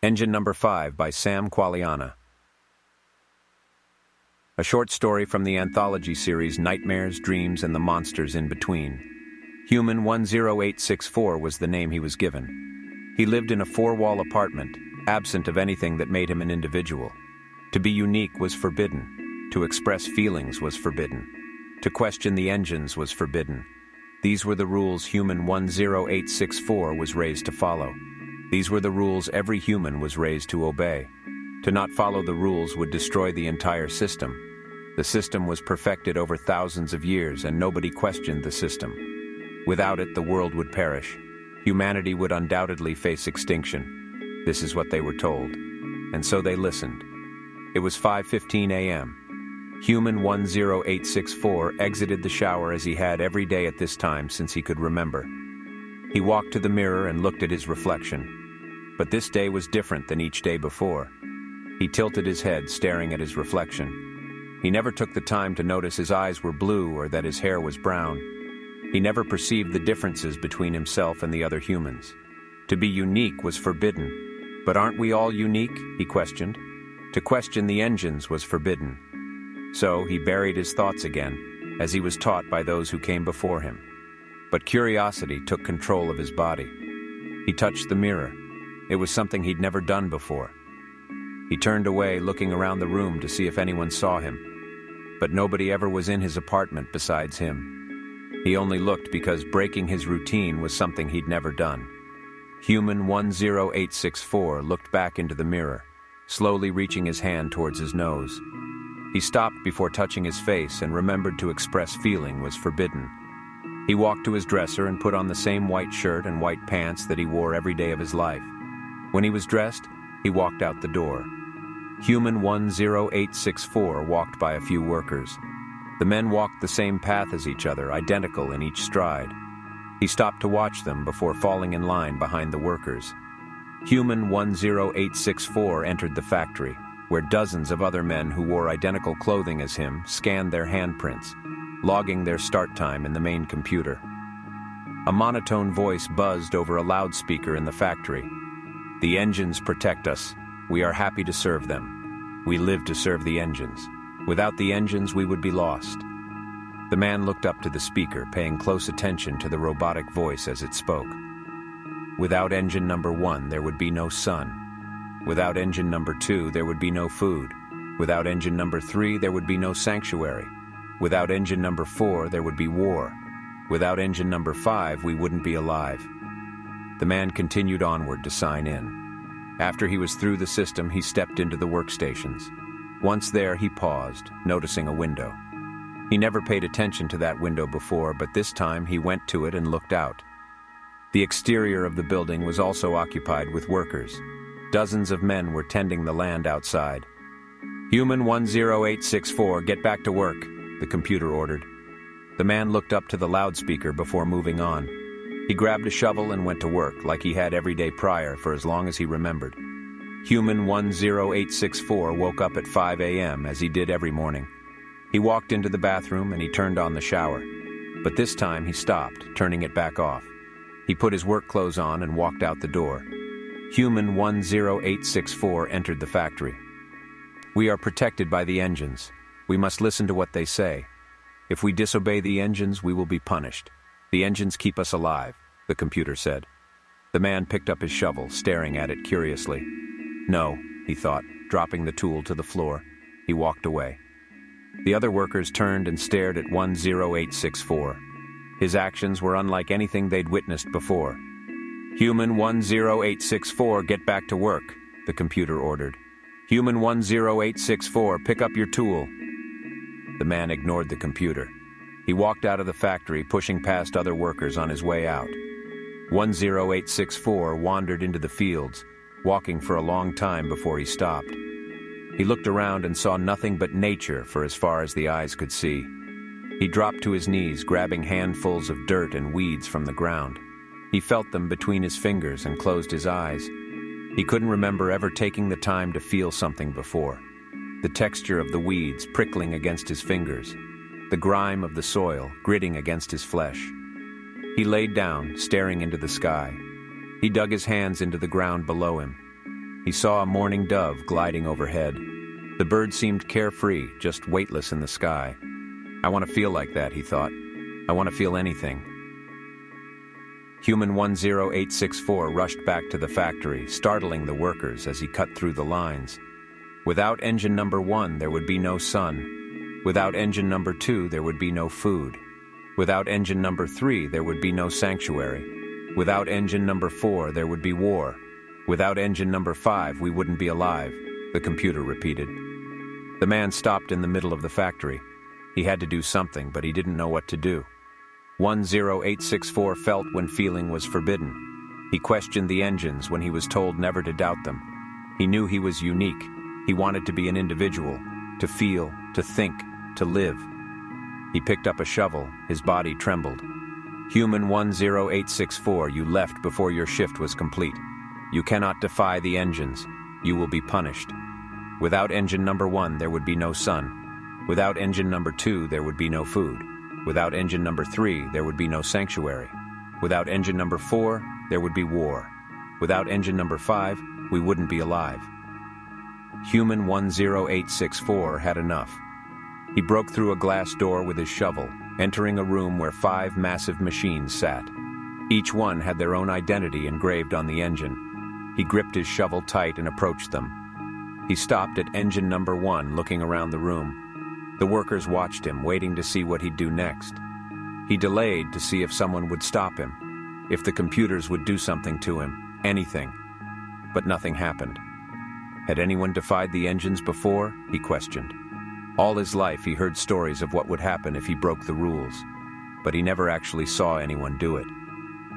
Engine Number 5 by Sam Qualiana. A short story from the anthology series Nightmares, Dreams, and the Monsters in Between. Human 10864 was the name he was given. He lived in a four-wall apartment, absent of anything that made him an individual. To be unique was forbidden. To express feelings was forbidden. To question the engines was forbidden. These were the rules Human 10864 was raised to follow. These were the rules every human was raised to obey. To not follow the rules would destroy the entire system. The system was perfected over thousands of years, and nobody questioned the system. Without it, the world would perish. Humanity would undoubtedly face extinction. This is what they were told. And so they listened. It was 5:15 a.m. Human 10864 exited the shower as he had every day at this time since he could remember. He walked to the mirror and looked at his reflection. But this day was different than each day before. He tilted his head, staring at his reflection. He never took the time to notice his eyes were blue or that his hair was brown. He never perceived the differences between himself and the other humans. To be unique was forbidden. But aren't we all unique? He questioned. To question the engines was forbidden. So he buried his thoughts again, as he was taught by those who came before him. But curiosity took control of his body. He touched the mirror. It was something he'd never done before. He turned away, looking around the room to see if anyone saw him. But nobody ever was in his apartment besides him. He only looked because breaking his routine was something he'd never done. Human 10864 looked back into the mirror, slowly reaching his hand towards his nose. He stopped before touching his face and remembered to express feeling was forbidden. He walked to his dresser and put on the same white shirt and white pants that he wore every day of his life. When he was dressed, he walked out the door. Human 10864 walked by a few workers. The men walked the same path as each other, identical in each stride. He stopped to watch them before falling in line behind the workers. Human 10864 entered the factory, where dozens of other men who wore identical clothing as him scanned their handprints, logging their start time in the main computer. A monotone voice buzzed over a loudspeaker in the factory. The engines protect us. We are happy to serve them. We live to serve the engines. Without the engines, we would be lost. The man looked up to the speaker, paying close attention to the robotic voice as it spoke. Without engine number 1, there would be no sun. Without engine number 2, there would be no food. Without engine number 3, there would be no sanctuary. Without engine number 4, there would be war. Without engine number 5, we wouldn't be alive. The man continued onward to sign in. After he was through the system, he stepped into the workstations. Once there, he paused, noticing a window. He never paid attention to that window before, but this time he went to it and looked out. The exterior of the building was also occupied with workers. Dozens of men were tending the land outside. Human 10864, get back to work, the computer ordered. The man looked up to the loudspeaker before moving on. He grabbed a shovel and went to work, like he had every day prior for as long as he remembered. Human 10864 woke up at 5 a.m. as he did every morning. He walked into the bathroom and he turned on the shower. But this time he stopped, turning it back off. He put his work clothes on and walked out the door. Human 10864 entered the factory. We are protected by the engines. We must listen to what they say. If we disobey the engines, we will be punished. The engines keep us alive, the computer said. The man picked up his shovel, staring at it curiously. No, he thought, dropping the tool to the floor. He walked away. The other workers turned and stared at 10864. His actions were unlike anything they'd witnessed before. Human 10864, get back to work, the computer ordered. Human 10864, pick up your tool. The man ignored the computer. He walked out of the factory, pushing past other workers on his way out. 10864 wandered into the fields, walking for a long time before he stopped. He looked around and saw nothing but nature for as far as the eyes could see. He dropped to his knees, grabbing handfuls of dirt and weeds from the ground. He felt them between his fingers and closed his eyes. He couldn't remember ever taking the time to feel something before. The texture of the weeds prickling against his fingers. The grime of the soil gritting against his flesh. He laid down, staring into the sky. He dug his hands into the ground below him. He saw a mourning dove gliding overhead. The bird seemed carefree, just weightless in the sky. I want to feel like that, he thought. I want to feel anything. Human 10864 rushed back to the factory, startling the workers as he cut through the lines. Without engine number 1, there would be no sun. Without engine number 2, there would be no food. Without engine number 3, there would be no sanctuary. Without engine number 4, there would be war. Without engine number 5, we wouldn't be alive, the computer repeated. The man stopped in the middle of the factory. He had to do something, but he didn't know what to do. 10864 felt when feeling was forbidden. He questioned the engines when he was told never to doubt them. He knew he was unique. He wanted to be an individual, to feel, to think, to live. He picked up a shovel. His body trembled. Human 10864, you left before your shift was complete. You cannot defy the engines. You will be punished. Without engine number 1, there would be no sun. Without engine number 2, there would be no food. Without engine number 3, there would be no sanctuary. Without engine number 4, there would be war. Without engine number 5, we wouldn't be alive. Human 10864 had enough. He broke through a glass door with his shovel, entering a room where 5 massive machines sat. Each one had their own identity engraved on the engine. He gripped his shovel tight and approached them. He stopped at engine number 1, looking around the room. The workers watched him, waiting to see what he'd do next. He delayed to see if someone would stop him, if the computers would do something to him, anything. But nothing happened. Had anyone defied the engines before? He questioned. All his life he heard stories of what would happen if he broke the rules, but he never actually saw anyone do it.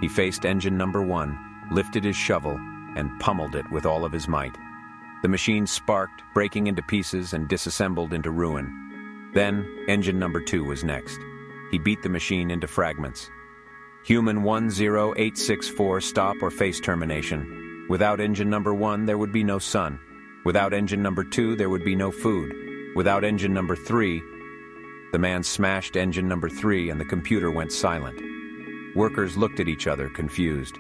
He faced engine number 1, lifted his shovel, and pummeled it with all of his might. The machine sparked, breaking into pieces and disassembled into ruin. Then, engine number 2 was next. He beat the machine into fragments. Human 10864, stop or face termination. Without engine number 1, there would be no sun. Without engine number 2, there would be no food. Without engine number 3, the man smashed engine number 3 and the computer went silent. Workers looked at each other, confused.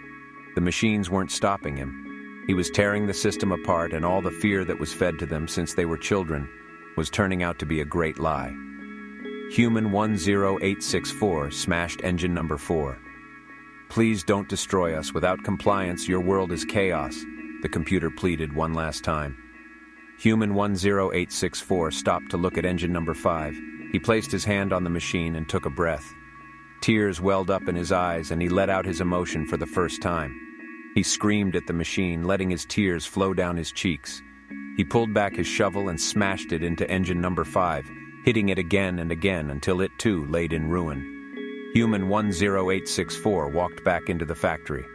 The machines weren't stopping him. He was tearing the system apart, and all the fear that was fed to them since they were children was turning out to be a great lie. Human 10864 smashed engine number 4. Please don't destroy us. Without compliance, your world is chaos, the computer pleaded one last time. Human 10864 stopped to look at engine number 5. He placed his hand on the machine and took a breath. Tears welled up in his eyes, and he let out his emotion for the first time. He screamed at the machine, letting his tears flow down his cheeks. He pulled back his shovel and smashed it into engine number 5, hitting it again and again until it too laid in ruin. Human 10864 walked back into the factory.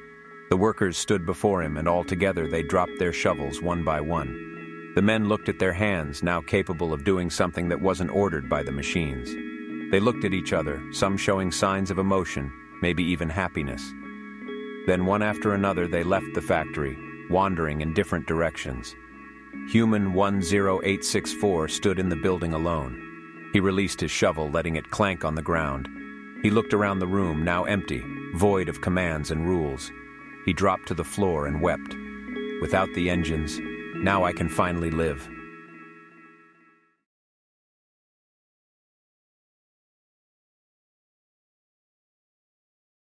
The workers stood before him, and all together they dropped their shovels one by one. The men looked at their hands, now capable of doing something that wasn't ordered by the machines. They looked at each other, some showing signs of emotion, maybe even happiness. Then one after another they left the factory, wandering in different directions. Human 10864 stood in the building alone. He released his shovel, letting it clank on the ground. He looked around the room, now empty, void of commands and rules. He dropped to the floor and wept. Without the engines, now I can finally live.